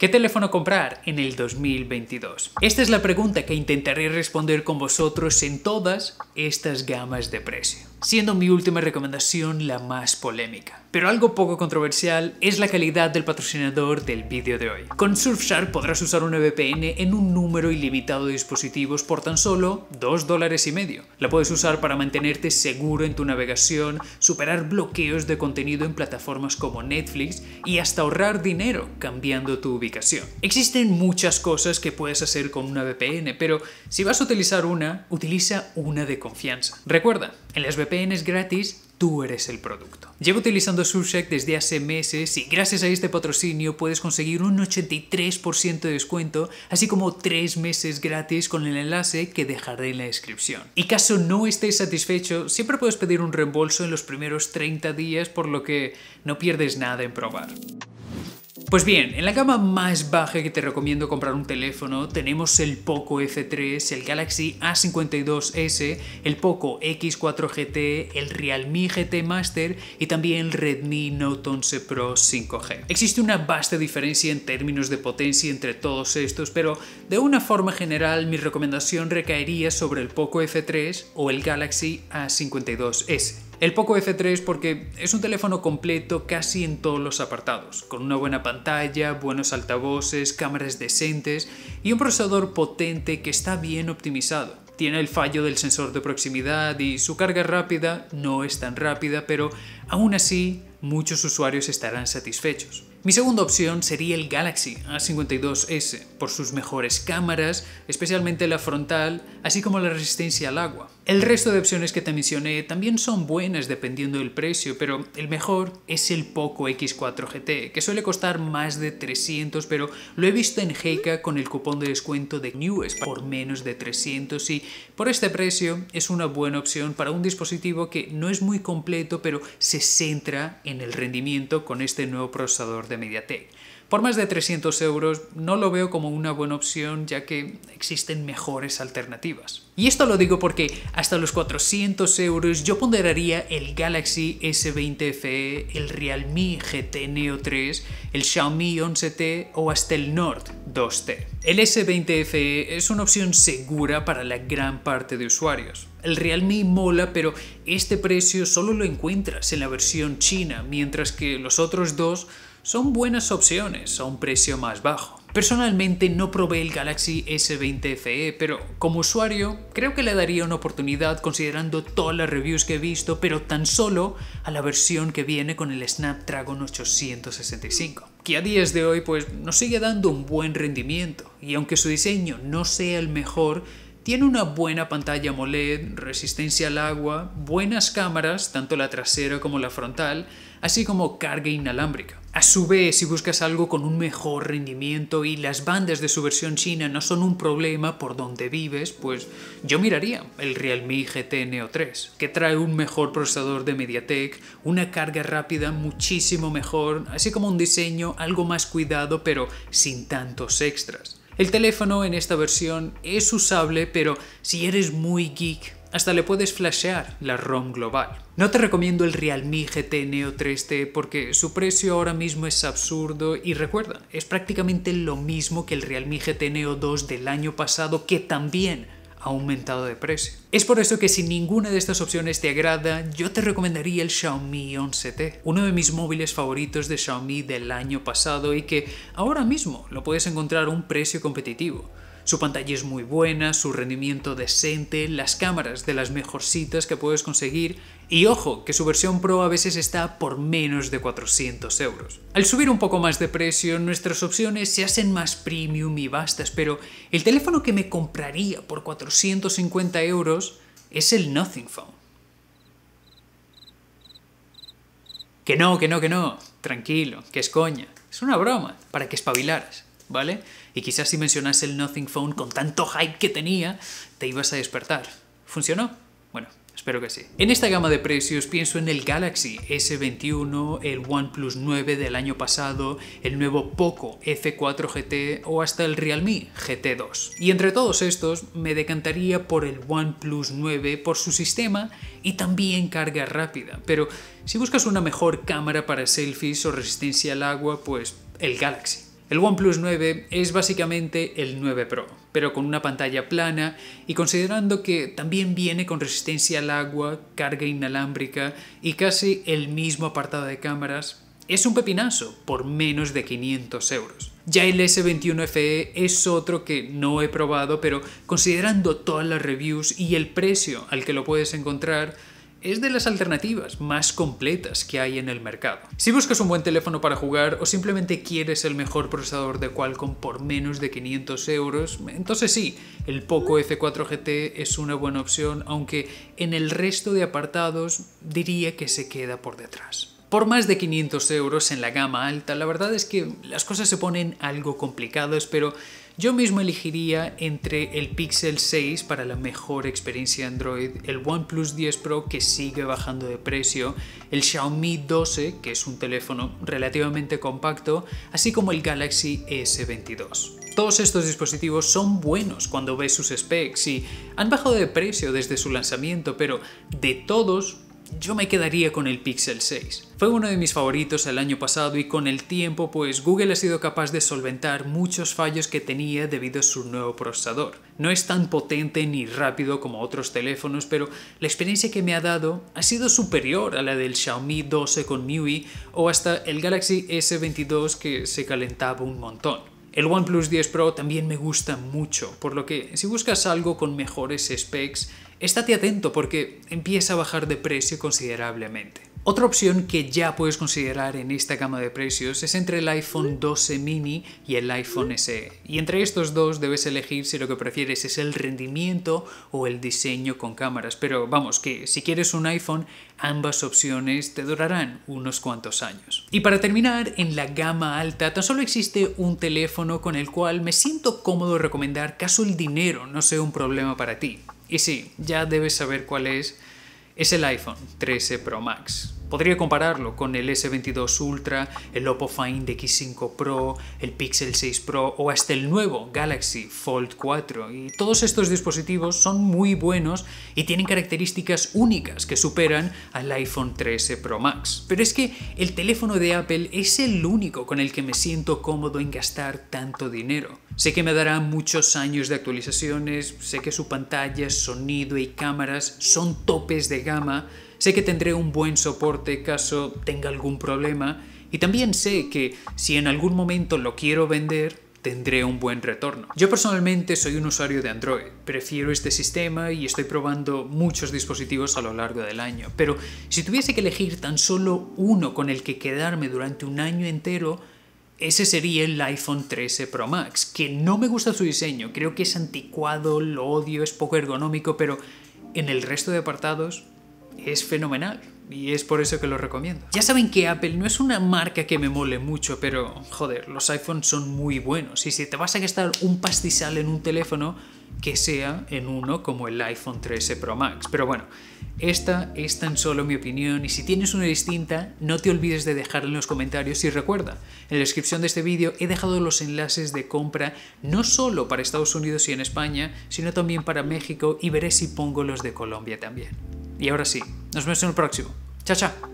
¿Qué teléfono comprar en el 2022? Esta es la pregunta que intentaré responder con vosotros en todas estas gamas de precio, siendo mi última recomendación la más polémica. Pero algo poco controversial es la calidad del patrocinador del vídeo de hoy. Con Surfshark podrás usar una VPN en un número ilimitado de dispositivos por tan solo $2,50. La puedes usar para mantenerte seguro en tu navegación, superar bloqueos de contenido en plataformas como Netflix y hasta ahorrar dinero cambiando tu ubicación. Existen muchas cosas que puedes hacer con una VPN, pero si vas a utilizar una, utiliza una de confianza. Recuerda, en las VPNs gratis, tú eres el producto. Llevo utilizando Surfshark desde hace meses y gracias a este patrocinio puedes conseguir un 83% de descuento, así como 3 meses gratis con el enlace que dejaré en la descripción. Y caso no estés satisfecho, siempre puedes pedir un reembolso en los primeros 30 días, por lo que no pierdes nada en probar. Pues bien, en la gama más baja que te recomiendo comprar un teléfono tenemos el Poco F3, el Galaxy A52s, el Poco X4 GT, el Realme GT Master y también el Redmi Note 11 Pro 5G. Existe una vasta diferencia en términos de potencia entre todos estos, pero de una forma general mi recomendación recaería sobre el Poco F3 o el Galaxy A52s. El Poco F3 porque es un teléfono completo casi en todos los apartados, con una buena pantalla, buenos altavoces, cámaras decentes y un procesador potente que está bien optimizado. Tiene el fallo del sensor de proximidad y su carga rápida no es tan rápida, pero aún así muchos usuarios estarán satisfechos. Mi segunda opción sería el Galaxy A52s, por sus mejores cámaras, especialmente la frontal, así como la resistencia al agua. El resto de opciones que te mencioné también son buenas dependiendo del precio, pero el mejor es el Poco X4 GT, que suele costar más de 300, pero lo he visto en Heika con el cupón de descuento de Newest por menos de 300 y por este precio es una buena opción para un dispositivo que no es muy completo, pero se centra en el rendimiento con este nuevo procesador de MediaTek. Por más de 300 euros no lo veo como una buena opción, ya que existen mejores alternativas. Y esto lo digo porque hasta los 400 euros yo ponderaría el Galaxy S20 FE, el Realme GT Neo 3, el Xiaomi 11T o hasta el Nord 2T. El S20 FE es una opción segura para la gran parte de usuarios. El Realme mola, pero este precio solo lo encuentras en la versión china, mientras que los otros dos son buenas opciones a un precio más bajo. Personalmente no probé el Galaxy S20 FE, pero como usuario creo que le daría una oportunidad considerando todas las reviews que he visto, pero tan solo a la versión que viene con el Snapdragon 865, que a días de hoy pues nos sigue dando un buen rendimiento y aunque su diseño no sea el mejor, tiene una buena pantalla AMOLED, resistencia al agua, buenas cámaras, tanto la trasera como la frontal, así como carga inalámbrica. A su vez, si buscas algo con un mejor rendimiento y las bandas de su versión china no son un problema por donde vives, pues yo miraría el Realme GT Neo 3, que trae un mejor procesador de MediaTek, una carga rápida muchísimo mejor, así como un diseño algo más cuidado pero sin tantos extras. El teléfono en esta versión es usable, pero si eres muy geek, hasta le puedes flashear la ROM global. No te recomiendo el Realme GT Neo 3T porque su precio ahora mismo es absurdo y recuerda, es prácticamente lo mismo que el Realme GT Neo 2 del año pasado, que también ha aumentado de precio. Es por eso que si ninguna de estas opciones te agrada, yo te recomendaría el Xiaomi 11T, uno de mis móviles favoritos de Xiaomi del año pasado y que ahora mismo lo puedes encontrar a un precio competitivo. Su pantalla es muy buena, su rendimiento decente, las cámaras de las mejorcitas que puedes conseguir y ojo, que su versión Pro a veces está por menos de 400 euros. Al subir un poco más de precio, nuestras opciones se hacen más premium y vastas, pero el teléfono que me compraría por 450 euros es el Nothing Phone. Que no, tranquilo, que es coña, es una broma, para que espabilaras, ¿vale? Y quizás si mencionas el Nothing Phone con tanto hype que tenía, te ibas a despertar. ¿Funcionó? Bueno, espero que sí. En esta gama de precios pienso en el Galaxy S21, el OnePlus 9 del año pasado, el nuevo Poco F4 GT o hasta el Realme GT 2. Y entre todos estos me decantaría por el OnePlus 9 por su sistema y también carga rápida, pero si buscas una mejor cámara para selfies o resistencia al agua, pues el Galaxy. El OnePlus 9 es básicamente el 9 Pro, pero con una pantalla plana y considerando que también viene con resistencia al agua, carga inalámbrica y casi el mismo apartado de cámaras, es un pepinazo por menos de 500 euros. Ya el S21 FE es otro que no he probado, pero considerando todas las reviews y el precio al que lo puedes encontrar, es de las alternativas más completas que hay en el mercado. Si buscas un buen teléfono para jugar o simplemente quieres el mejor procesador de Qualcomm por menos de 500 euros, entonces sí, el Poco F4 GT es una buena opción, aunque en el resto de apartados diría que se queda por detrás. Por más de 500 euros en la gama alta, la verdad es que las cosas se ponen algo complicadas, pero yo mismo elegiría entre el Pixel 6 para la mejor experiencia Android, el OnePlus 10 Pro que sigue bajando de precio, el Xiaomi 12 que es un teléfono relativamente compacto, así como el Galaxy S22. Todos estos dispositivos son buenos cuando ves sus specs y han bajado de precio desde su lanzamiento, pero de todos yo me quedaría con el Pixel 6. Fue uno de mis favoritos el año pasado y con el tiempo pues Google ha sido capaz de solventar muchos fallos que tenía debido a su nuevo procesador. No es tan potente ni rápido como otros teléfonos, pero la experiencia que me ha dado ha sido superior a la del Xiaomi 12 con MIUI o hasta el Galaxy S22 que se calentaba un montón. El OnePlus 10 Pro también me gusta mucho, por lo que si buscas algo con mejores specs, estate atento porque empieza a bajar de precio considerablemente. Otra opción que ya puedes considerar en esta gama de precios es entre el iPhone 12 mini y el iPhone SE. Y entre estos dos debes elegir si lo que prefieres es el rendimiento o el diseño con cámaras. Pero vamos, que si quieres un iPhone, ambas opciones te durarán unos cuantos años. Y para terminar, en la gama alta tan solo existe un teléfono con el cual me siento cómodo recomendar caso el dinero no sea un problema para ti. Y sí, ya debes saber cuál es el iPhone 13 Pro Max. Podría compararlo con el S22 Ultra, el Oppo Find X5 Pro, el Pixel 6 Pro o hasta el nuevo Galaxy Fold 4. Y todos estos dispositivos son muy buenos y tienen características únicas que superan al iPhone 13 Pro Max. Pero es que el teléfono de Apple es el único con el que me siento cómodo en gastar tanto dinero. Sé que me dará muchos años de actualizaciones, sé que su pantalla, sonido y cámaras son topes de gama, sé que tendré un buen soporte caso tenga algún problema y también sé que si en algún momento lo quiero vender, tendré un buen retorno. Yo personalmente soy un usuario de Android, prefiero este sistema y estoy probando muchos dispositivos a lo largo del año, pero si tuviese que elegir tan solo uno con el que quedarme durante un año entero, ese sería el iPhone 13 Pro Max, que no me gusta su diseño, creo que es anticuado, lo odio, es poco ergonómico, pero en el resto de apartados es fenomenal y es por eso que lo recomiendo. Ya saben que Apple no es una marca que me mole mucho, pero joder, los iPhones son muy buenos y si te vas a gastar un pastizal en un teléfono, que sea en uno como el iPhone 13 Pro Max. Pero bueno, esta es tan solo mi opinión y si tienes una distinta, no te olvides de dejarla en los comentarios y recuerda, en la descripción de este vídeo he dejado los enlaces de compra no solo para Estados Unidos y en España, sino también para México y veré si pongo los de Colombia también. Y ahora sí, nos vemos en el próximo. Chao, chao.